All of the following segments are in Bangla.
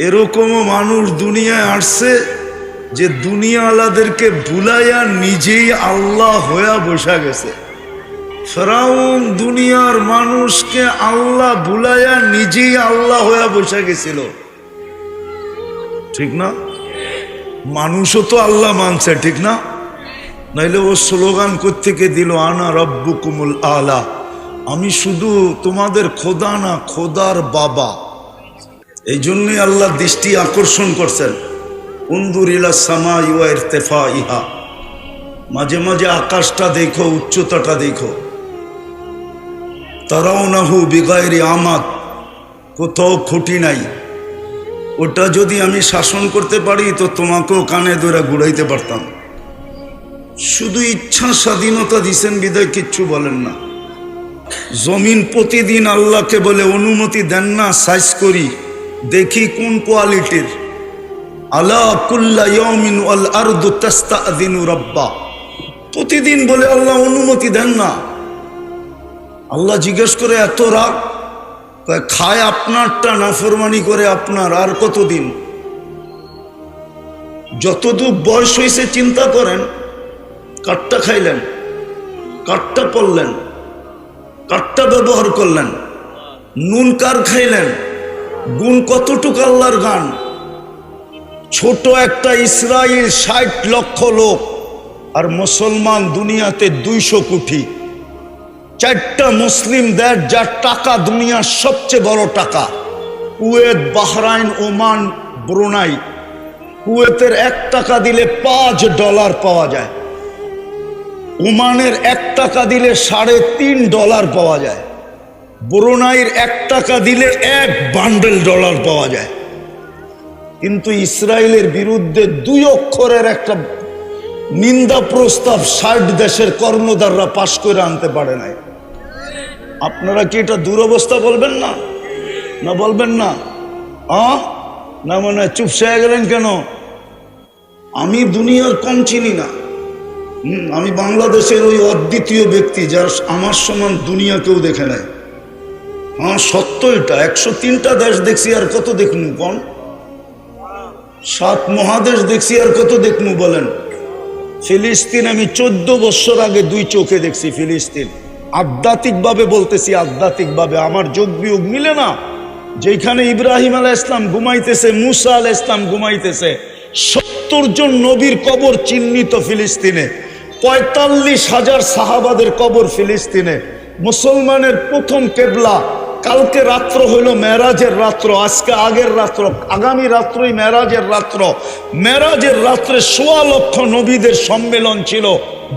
এরকমও মানুষ দুনিয়ায় আসছে যে দুনিয়াওয়ালাদেরকে ভুলাইয়া নিজেই আল্লাহ হইয়া বসা গেছে। ফিরআউন দুনিয়ার মানুষকে আল্লাহ ভুলাইয়া নিজেই আল্লাহ হইয়া বসা গেছিল, ঠিক না? মানুষও তো আল্লাহ মানছে, ঠিক না? নাইলে ও স্লোগান কোত্থেকে দিল, আনা রব্বুকুমুল আলা, আমি শুধু তোমাদের খোদা না, খোদার বাবা। এই জন্যই আল্লাহ দৃষ্টি আকর্ষণ করছেন, উনজুর ইলা সামাই ওয়া ইরতিফাইহা, মাঝে মাঝে আকাশটা দেখো, উচ্চতাটা দেখো। তারাউনাহু বিগাইরি আমাদ, কোথাও খুঁটি নাই। ওটা যদি আমি শাসন করতে পারি তো তোমাকেও কানে ধরে ঘুরাইতে পারতাম। শুধু ইচ্ছা স্বাধীনতা দিছেন বিদায় কিচ্ছু বলেন না। জমিন প্রতিদিন আল্লাহকে বলে অনুমতি দেন না, সাইজ করি দেখি কোন কোয়ালিটির। আলা কুল্লা ইয়াউমিন ওয়াল আরদু তাস্তাযিনু রাব্বা, প্রতিদিন বলে আল্লাহ অনুমতি দেন না। আল্লাহ জিজ্ঞেস করে এত রাগ, খায় আপনারটা, নাফরমানি করে আপনার, আর কতদিন? যতদূর বয়স হয়েছে চিন্তা করেন, কাঠটা খাইলেন, কাঠটা পড়লেন, কাঠটা ব্যবহার করলেন, নুন কার খাইলেন, গুণ কতটুকু আল্লাহর গান। ছোট একটা ইসরায়েল 60 লক্ষ লোক, আর মুসলমান দুনিয়াতে 200 কোটি। 4টা মুসলিম দেশ যার টাকা দুনিয়ার সবচেয়ে বড় টাকা, কুয়েত, বাহরাইন, ওমান, ব্রুনাই। কুয়েতের 1 টাকা দিলে $5 পাওয়া যায়, ওমানের 1 টাকা দিলে $3.5 পাওয়া যায়, ব্রুনাইয়ের 1 টাকা দিলে 1 বান্ডেল ডলার পাওয়া যায়। কিন্তু ইসরায়েলের বিরুদ্ধে 2 অক্ষরের একটা নিন্দা প্রস্তাব 60 দেশের কর্ণধাররা পাশ করে আনতে পারে নাই। আপনারা কি এটা দুরবস্থা বলবেন না? না বলবেন না? না মানে চুপসে গেলেন কেন? আমি দুনিয়ার কম চিনি না। আমি বাংলাদেশের ওই অদ্বিতীয় ব্যক্তি যার আমার সমান দুনিয়া কেউ দেখে নাই। সত্য এটা। 103টা দেশ দেখছি, আর কত দেখমু কোন? 7 মহাদেশ দেখছি, আর কত দেখমু বলেন? ফিলিস্তিন আমি 14 বছর আগে 2 চোখে দেখছি। ফিলিস্তিন আধ্যাত্মিকভাবে বলতেছি, আধ্যাত্মিকভাবে আমার যোগ বিয়োগ মিলে না। যেখানে ইব্রাহিম আলাইহিস সালাম ঘুমাইতেছে, মুসা আলাইহিস সালাম ঘুমাইতেছে, 70 জন নবীর কবর চিহ্নিত ফিলিস্তিনে, 45,000 সাহাবাদের কবর ফিলিস্তিনে। মুসলমানের প্রথম কেবলা। কালকে রাত্র হইল মেরাজের রাত্র, আজকে আগের রাত্র, আগামী রাত্রই মেরাজের রাত্র। মেরাজের রাত্রে 1.25 লক্ষ নবীদের সম্মেলন ছিল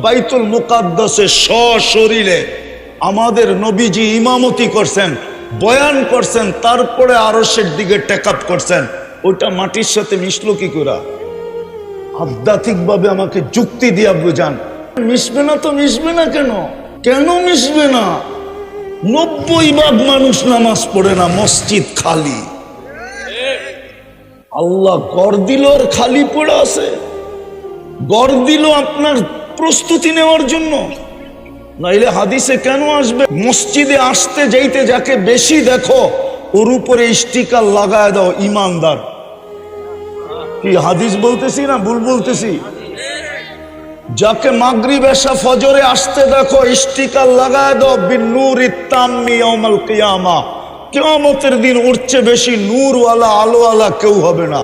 বাইতুল মুকাদ্দাসে সশরীরে। আমাদের নবীজি ইমামতি করছেন, বয়ান করছেন, তারপরে আরশের দিকে টেকআপ করছেন। ওইটা মাটির সাথে মিশলো কি করে? আধ্যাত্মিকভাবে আমাকে যুক্তি দিয়া বুঝান। মিশবে না তো মিশবে না কেন? কেন মিশবে না? 90% মানুষ নামাজ পড়ে না, মসজিদ খালি। আল্লাহ গড় দিল আর খালি পড়ে আছে। গড় দিল আপনার প্রস্তুতি নেওয়ার জন্য, নাইলে হাদিসে কেন আসবে? মসজিদে আসতে যাইতে যাকে বেশি দেখো ওর উপরে স্টিকার লাগায় দাও ইমানদার। কি হাদিস বলতেছি না ভুল বলতেছি? যাকে মাগরিব এশা ফজরে আসতে দেখো স্টিকার লাগায় দাও বিন্নুরিত তাম্মি ইয়াউমাল কিয়ামা। কিয়ামতের দিন উঠছে বেশি নূরওয়ালা, আলোওয়ালা কেউ হবে না।